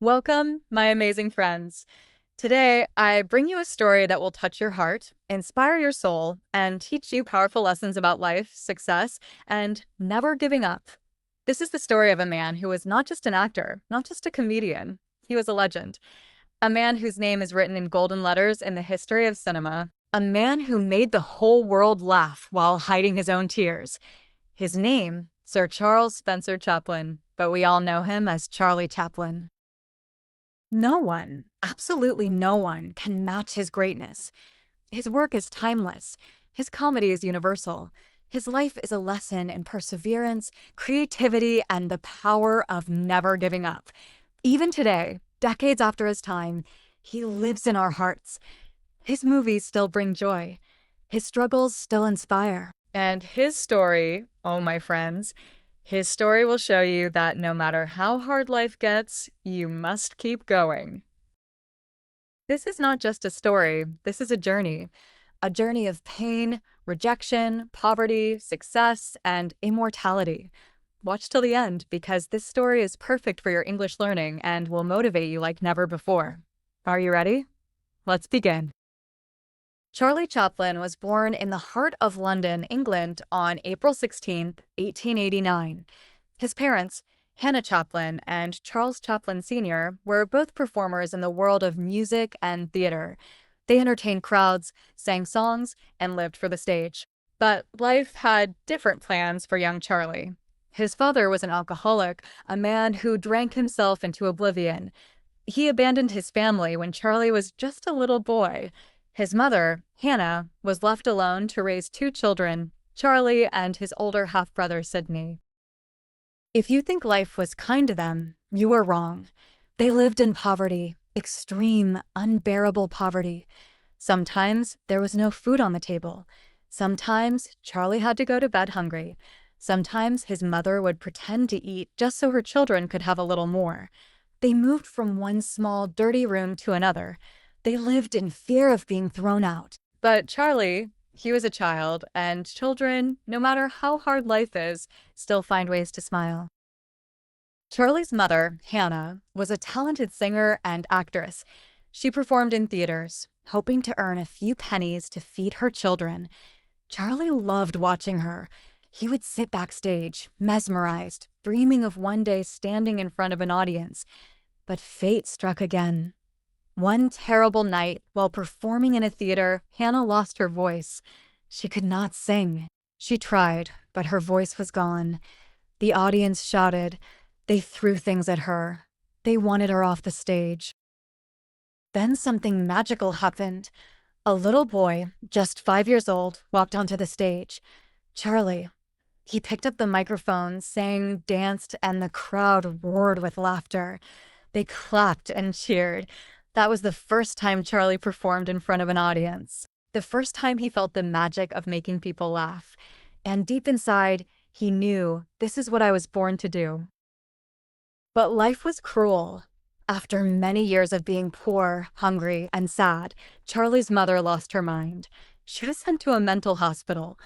Welcome, my amazing friends. Today, I bring you a story that will touch your heart, inspire your soul, and teach you powerful lessons about life, success, and never giving up. This is the story of a man who was not just an actor, not just a comedian. He was a legend. A man whose name is written in golden letters in the history of cinema. A man who made the whole world laugh while hiding his own tears. His name, Sir Charles Spencer Chaplin, but we all know him as Charlie Chaplin. No one, absolutely no one, can match his greatness. His work is timeless. His comedy is universal. His life is a lesson in perseverance, creativity, and the power of never giving up. Even today, decades after his time, he lives in our hearts. His movies still bring joy. His struggles still inspire. And his story, oh my friends, his story will show you that no matter how hard life gets, you must keep going. This is not just a story, this is a journey of pain, rejection, poverty, success, and immortality. Watch till the end because this story is perfect for your English learning and will motivate you like never before. Are you ready? Let's begin. Charlie Chaplin was born in the heart of London, England on April 16, 1889. His parents, Hannah Chaplin and Charles Chaplin Sr., were both performers in the world of music and theater. They entertained crowds, sang songs, and lived for the stage. But life had different plans for young Charlie. His father was an alcoholic, a man who drank himself into oblivion. He abandoned his family when Charlie was just a little boy. His mother, Hannah, was left alone to raise two children, Charlie and his older half-brother, Sidney. If you think life was kind to them, you are wrong. They lived in poverty, extreme, unbearable poverty. Sometimes there was no food on the table. Sometimes Charlie had to go to bed hungry. Sometimes his mother would pretend to eat just so her children could have a little more. They moved from one small, dirty room to another. They lived in fear of being thrown out. But Charlie, he was a child, and children, no matter how hard life is, still find ways to smile. Charlie's mother, Hannah, was a talented singer and actress. She performed in theaters, hoping to earn a few pennies to feed her children. Charlie loved watching her. He would sit backstage, mesmerized, dreaming of one day standing in front of an audience. But fate struck again. One terrible night, while performing in a theater, Hannah lost her voice. She could not sing. She tried, but her voice was gone. The audience shouted. They threw things at her. They wanted her off the stage. Then something magical happened. A little boy, just 5 years old, walked onto the stage. Charlie. He picked up the microphone, sang, danced, and the crowd roared with laughter. They clapped and cheered. That was the first time Charlie performed in front of an audience. The first time he felt the magic of making people laugh. And deep inside, he knew, this is what I was born to do. But life was cruel. After many years of being poor, hungry, and sad, Charlie's mother lost her mind. She was sent to a mental hospital.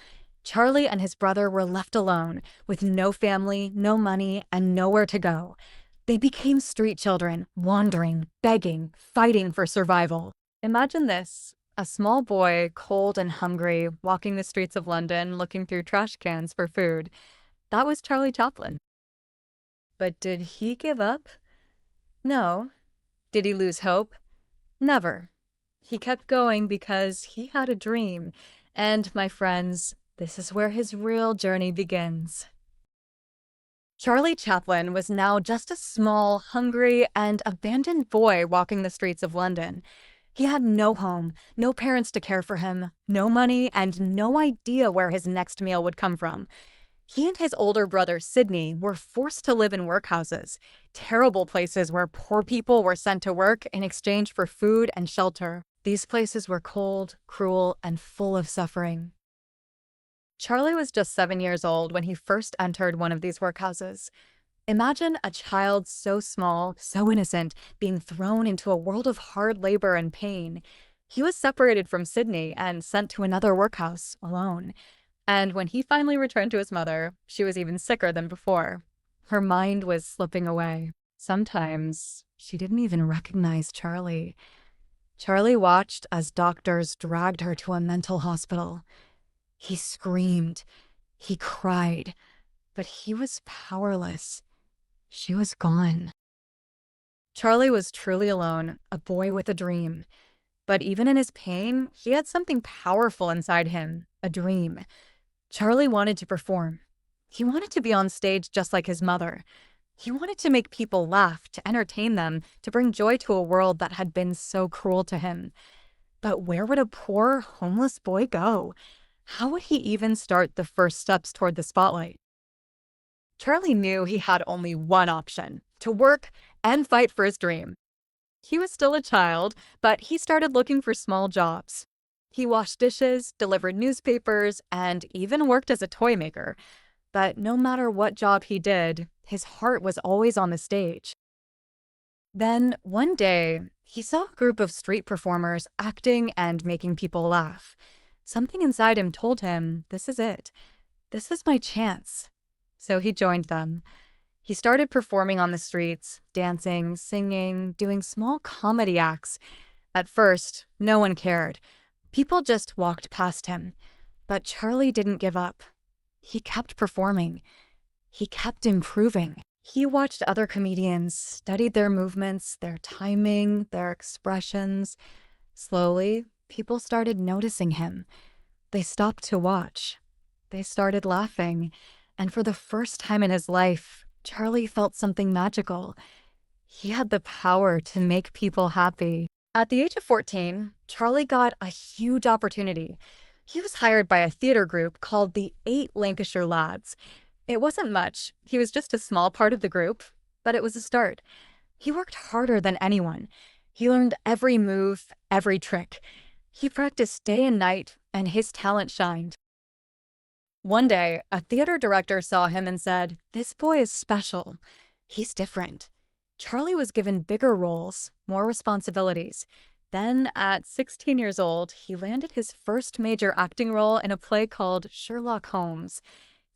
Charlie and his brother were left alone, with no family, no money, and nowhere to go. They became street children, wandering, begging, fighting for survival. Imagine this, a small boy, cold and hungry, walking the streets of London, looking through trash cans for food. That was Charlie Chaplin. But did he give up? No. Did he lose hope? Never. He kept going because he had a dream. And, my friends, this is where his real journey begins. Charlie Chaplin was now just a small, hungry, and abandoned boy walking the streets of London. He had no home, no parents to care for him, no money, and no idea where his next meal would come from. He and his older brother, Sidney, were forced to live in workhouses, terrible places where poor people were sent to work in exchange for food and shelter. These places were cold, cruel, and full of suffering. Charlie was just 7 years old when he first entered one of these workhouses. Imagine a child so small, so innocent, being thrown into a world of hard labor and pain. He was separated from Sidney and sent to another workhouse alone. And when he finally returned to his mother, she was even sicker than before. Her mind was slipping away. Sometimes She didn't even recognize Charlie. Charlie watched as doctors dragged her to a mental hospital. He screamed. He cried. But he was powerless. She was gone. Charlie was truly alone, a boy with a dream. But even in his pain, he had something powerful inside him, a dream. Charlie wanted to perform. He wanted to be on stage just like his mother. He wanted to make people laugh, to entertain them, to bring joy to a world that had been so cruel to him. But where would a poor, homeless boy go? How would he even start the first steps toward the spotlight? Charlie knew he had only one option: to work and fight for his dream. He was still a child, but he started looking for small jobs. He washed dishes, delivered newspapers, and even worked as a toy maker. But no matter what job he did, his heart was always on the stage. Then, one day, he saw a group of street performers acting and making people laugh. Something inside him told him, this is it. This is my chance. So he joined them. He started performing on the streets, dancing, singing, doing small comedy acts. At first, no one cared. People just walked past him. But Charlie didn't give up. He kept performing. He kept improving. He watched other comedians, studied their movements, their timing, their expressions. Slowly, people started noticing him. They stopped to watch. They started laughing. And for the first time in his life, Charlie felt something magical. He had the power to make people happy. At the age of 14, Charlie got a huge opportunity. He was hired by a theater group called the 8 Lancashire Lads. It wasn't much. He was just a small part of the group, but it was a start. He worked harder than anyone. He learned every move, every trick. He practiced day and night, and his talent shined. One day, a theater director saw him and said, "This boy is special. He's different." Charlie was given bigger roles, more responsibilities. Then, at 16 years old, he landed his first major acting role in a play called Sherlock Holmes.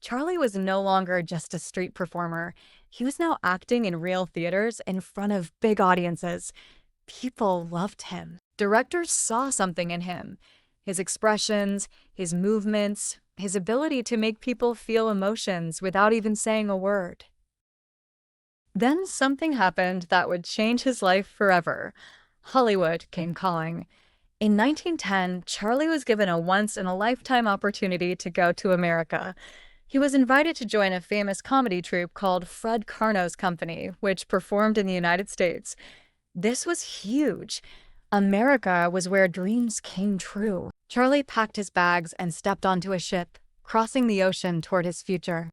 Charlie was no longer just a street performer. He was now acting in real theaters in front of big audiences. People loved him. Directors saw something in him. His expressions, his movements, his ability to make people feel emotions without even saying a word. Then something happened that would change his life forever. Hollywood came calling. In 1910, Charlie was given a once-in-a-lifetime opportunity to go to America. He was invited to join a famous comedy troupe called Fred Karno's Company, which performed in the United States. This was huge. America was where dreams came true. Charlie packed his bags and stepped onto a ship, crossing the ocean toward his future.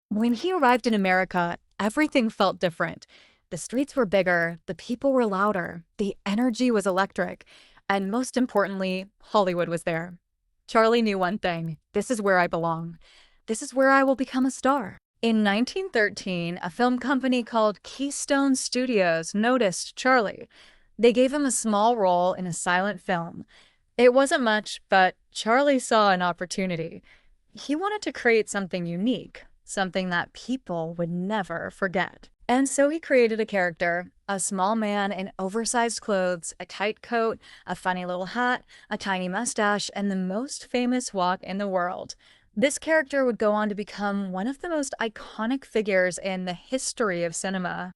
When he arrived in America, everything felt different. The streets were bigger, the people were louder, the energy was electric, and most importantly, Hollywood was there. Charlie knew one thing: this is where I belong. This is where I will become a star. In 1913, a film company called Keystone Studios noticed Charlie. They gave him a small role in a silent film. It wasn't much, but Charlie saw an opportunity. He wanted to create something unique, something that people would never forget. And so he created a character, a small man in oversized clothes, a tight coat, a funny little hat, a tiny mustache, and the most famous walk in the world. This character would go on to become one of the most iconic figures in the history of cinema.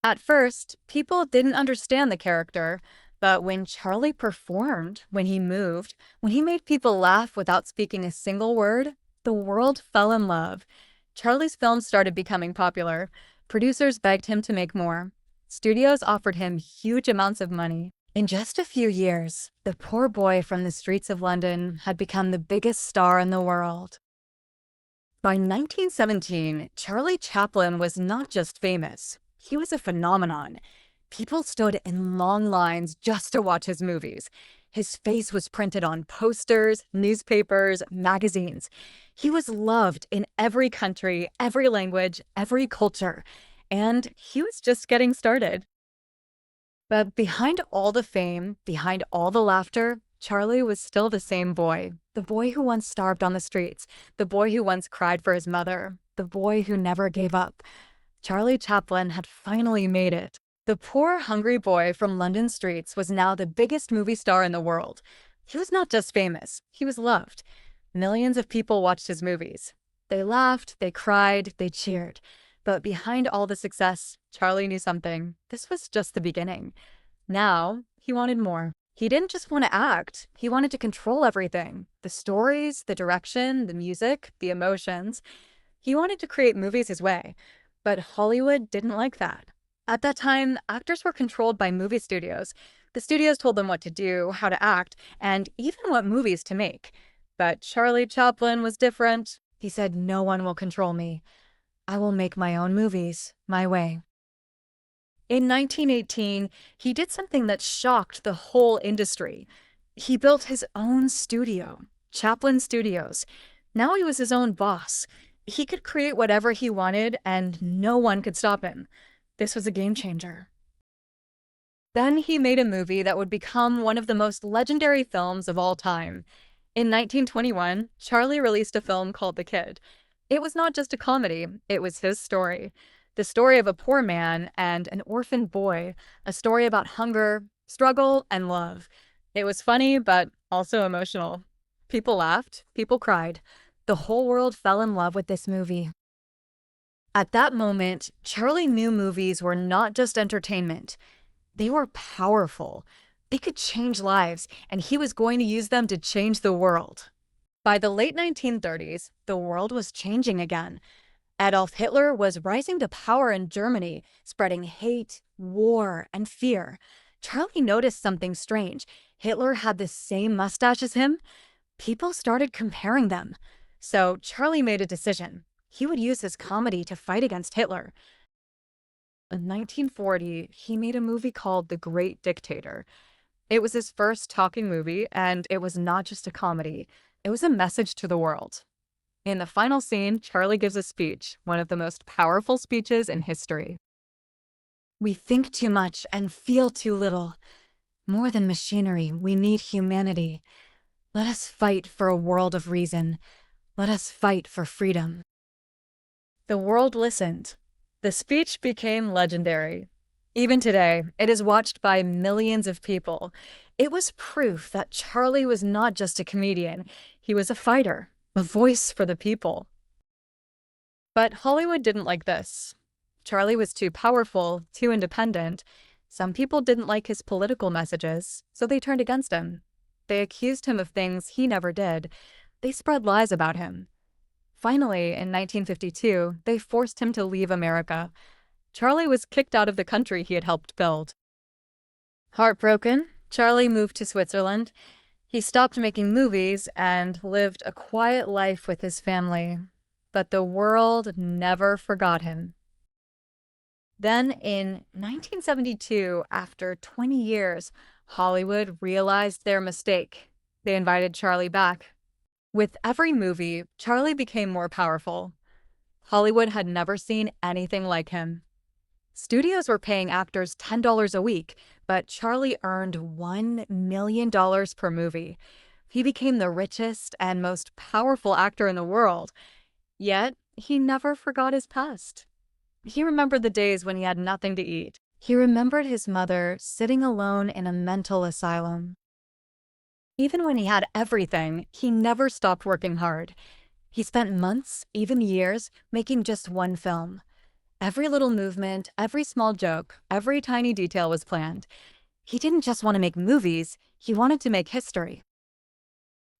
At first, people didn't understand the character, but when Charlie performed, when he moved, when he made people laugh without speaking a single word, the world fell in love. Charlie's films started becoming popular. Producers begged him to make more. Studios offered him huge amounts of money. In just a few years, the poor boy from the streets of London had become the biggest star in the world. By 1917, Charlie Chaplin was not just famous. He was a phenomenon. People stood in long lines just to watch his movies. His face was printed on posters, newspapers, magazines. He was loved in every country, every language, every culture. And he was just getting started. But behind all the fame, behind all the laughter, Charlie was still the same boy. The boy who once starved on the streets. The boy who once cried for his mother. The boy who never gave up. Charlie Chaplin had finally made it. The poor, hungry boy from London streets was now the biggest movie star in the world. He was not just famous, he was loved. Millions of people watched his movies. They laughed, they cried, they cheered. But behind all the success, Charlie knew something. This was just the beginning. Now, he wanted more. He didn't just want to act, he wanted to control everything. The stories, the direction, the music, the emotions. He wanted to create movies his way. But Hollywood didn't like that. At that time, actors were controlled by movie studios. The studios told them what to do, how to act, and even what movies to make. But Charlie Chaplin was different. He said, "No one will control me. I will make my own movies, my way." In 1918, he did something that shocked the whole industry. He built his own studio, Chaplin Studios. Now he was his own boss. He could create whatever he wanted, and no one could stop him. This was a game changer. Then he made a movie that would become one of the most legendary films of all time. In 1921, Charlie released a film called The Kid. It was not just a comedy, it was his story. The story of a poor man and an orphan boy, a story about hunger, struggle, and love. It was funny, but also emotional. People laughed, people cried. The whole world fell in love with this movie. At that moment, Charlie knew movies were not just entertainment. They were powerful. They could change lives, and he was going to use them to change the world. By the late 1930s, the world was changing again. Adolf Hitler was rising to power in Germany, spreading hate, war, and fear. Charlie noticed something strange. Hitler had the same mustache as him. People started comparing them. So Charlie made a decision. He would use his comedy to fight against Hitler. In 1940, he made a movie called The Great Dictator. It was his first talking movie, and it was not just a comedy. It was a message to the world. In the final scene, Charlie gives a speech, one of the most powerful speeches in history. "We think too much and feel too little. More than machinery, we need humanity. Let us fight for a world of reason. Let us fight for freedom." The world listened. The speech became legendary. Even today, it is watched by millions of people. It was proof that Charlie was not just a comedian. He was a fighter, a voice for the people. But Hollywood didn't like this. Charlie was too powerful, too independent. Some people didn't like his political messages, so they turned against him. They accused him of things he never did. They spread lies about him. Finally, in 1952, they forced him to leave America. Charlie was kicked out of the country he had helped build. Heartbroken, Charlie moved to Switzerland. He stopped making movies and lived a quiet life with his family. But the world never forgot him. Then, in 1972, after 20 years, Hollywood realized their mistake. They invited Charlie back. With every movie, Charlie became more powerful. Hollywood had never seen anything like him. Studios were paying actors $10 a week, but Charlie earned $1 million per movie. He became the richest and most powerful actor in the world. Yet, he never forgot his past. He remembered the days when he had nothing to eat. He remembered his mother sitting alone in a mental asylum. Even when he had everything, he never stopped working hard. He spent months, even years, making just one film. Every little movement, every small joke, every tiny detail was planned. He didn't just want to make movies, he wanted to make history.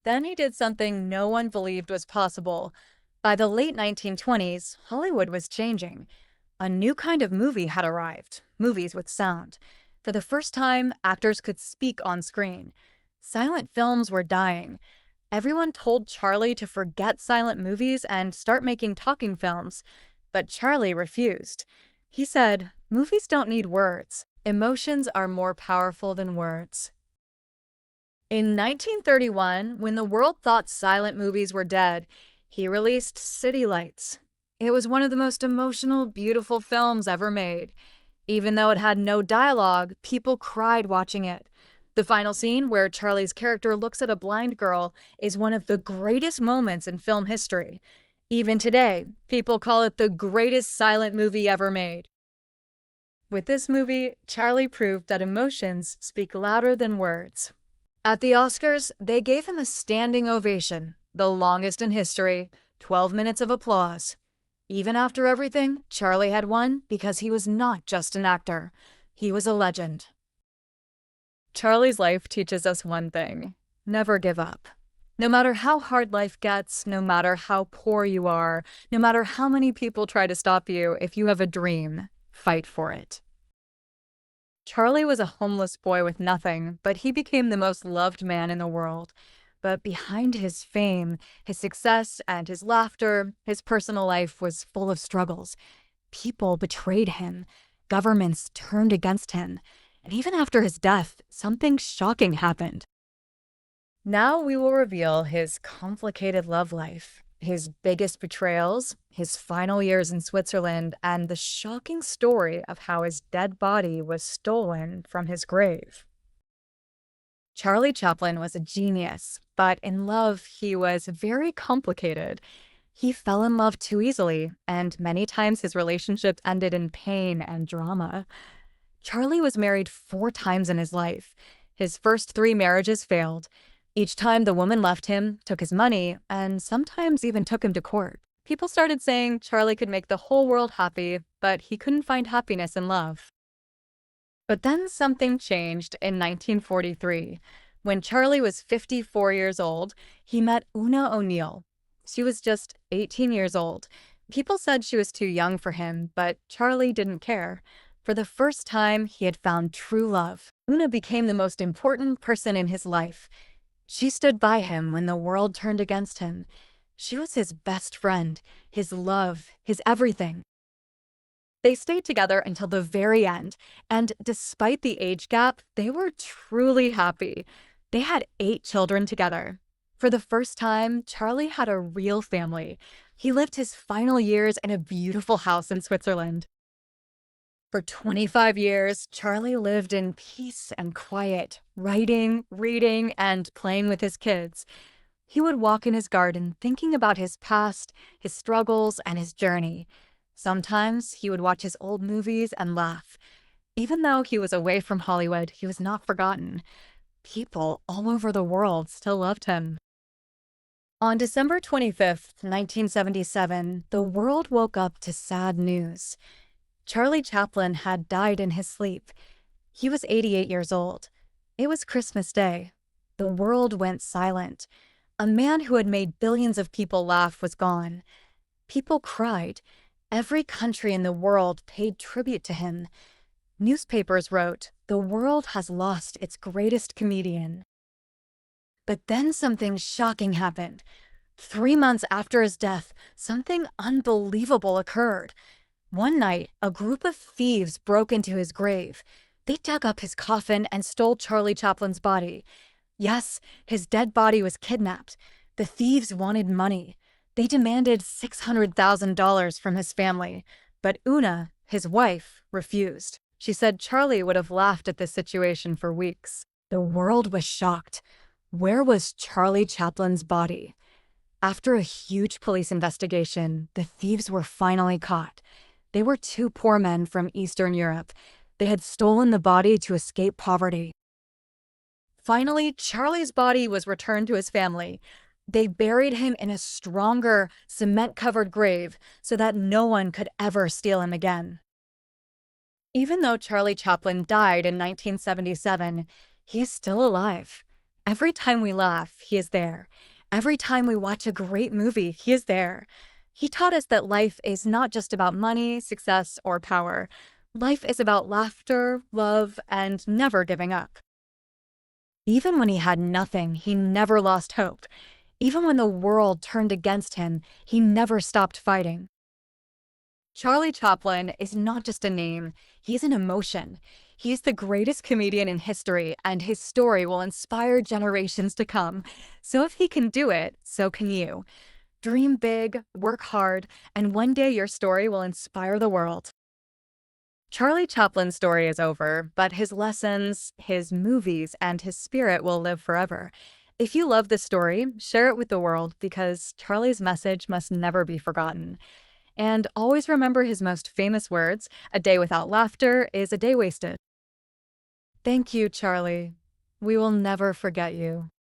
Then he did something no one believed was possible. By the late 1920s, Hollywood was changing. A new kind of movie had arrived, movies with sound. For the first time, actors could speak on screen. Silent films were dying. Everyone told Charlie to forget silent movies and start making talking films. But Charlie refused. He said, "Movies don't need words. Emotions are more powerful than words." In 1931, when the world thought silent movies were dead, he released City Lights. It was one of the most emotional, beautiful films ever made. Even though it had no dialogue, people cried watching it. The final scene, where Charlie's character looks at a blind girl, is one of the greatest moments in film history. Even today, people call it the greatest silent movie ever made. With this movie, Charlie proved that emotions speak louder than words. At the Oscars, they gave him a standing ovation, the longest in history, 12 minutes of applause. Even after everything, Charlie had won because he was not just an actor. He was a legend. Charlie's life teaches us one thing: never give up. No matter how hard life gets, no matter how poor you are, no matter how many people try to stop you, if you have a dream, fight for it. Charlie was a homeless boy with nothing, but he became the most loved man in the world. But behind his fame, his success, and his laughter, his personal life was full of struggles. People betrayed him. Governments turned against him. And even after his death, something shocking happened. Now we will reveal his complicated love life, his biggest betrayals, his final years in Switzerland, and the shocking story of how his dead body was stolen from his grave. Charlie Chaplin was a genius, but in love, he was very complicated. He fell in love too easily, and many times his relationships ended in pain and drama. Charlie was married 4 times in his life. His first 3 marriages failed. Each time the woman left him, took his money, and sometimes even took him to court. People started saying Charlie could make the whole world happy, but he couldn't find happiness in love. But then something changed in 1943. When Charlie was 54 years old, he met Una O'Neill. She was just 18 years old. People said she was too young for him, but Charlie didn't care. For the first time, he had found true love. Una became the most important person in his life. She stood by him when the world turned against him. She was his best friend, his love, his everything. They stayed together until the very end, and despite the age gap, they were truly happy. They had 8 children together. For the first time, Charlie had a real family. He lived his final years in a beautiful house in Switzerland. For 25 years, Charlie lived in peace and quiet, writing, reading, and playing with his kids. He would walk in his garden thinking about his past, his struggles, and his journey. Sometimes he would watch his old movies and laugh. Even though he was away from Hollywood, he was not forgotten. People all over the world still loved him. On December 25th, 1977, the world woke up to sad news. Charlie Chaplin had died in his sleep. He was 88 years old. It was Christmas Day. The world went silent. A man who had made billions of people laugh was gone. People cried. Every country in the world paid tribute to him. Newspapers wrote, "The world has lost its greatest comedian." But then something shocking happened. 3 months after his death, something unbelievable occurred. One night, a group of thieves broke into his grave. They dug up his coffin and stole Charlie Chaplin's body. Yes, his dead body was kidnapped. The thieves wanted money. They demanded $600,000 from his family. But Una, his wife, refused. She said Charlie would have laughed at this situation for weeks. The world was shocked. Where was Charlie Chaplin's body? After a huge police investigation, the thieves were finally caught. They were 2 poor men from Eastern Europe. They had stolen the body to escape poverty. Finally, Charlie's body was returned to his family. They buried him in a stronger, cement-covered grave so that no one could ever steal him again. Even though Charlie Chaplin died in 1977, he is still alive. Every time we laugh, he is there. Every time we watch a great movie, he is there. He taught us that life is not just about money, success, or power. Life is about laughter, love, and never giving up. Even when he had nothing, he never lost hope. Even when the world turned against him, he never stopped fighting. Charlie Chaplin is not just a name, he's an emotion. He's the greatest comedian in history, and his story will inspire generations to come. So if he can do it, so can you. Dream big, work hard, and one day your story will inspire the world. Charlie Chaplin's story is over, but his lessons, his movies, and his spirit will live forever. If you love this story, share it with the world because Charlie's message must never be forgotten. And always remember his most famous words: a day without laughter is a day wasted. Thank you, Charlie. We will never forget you.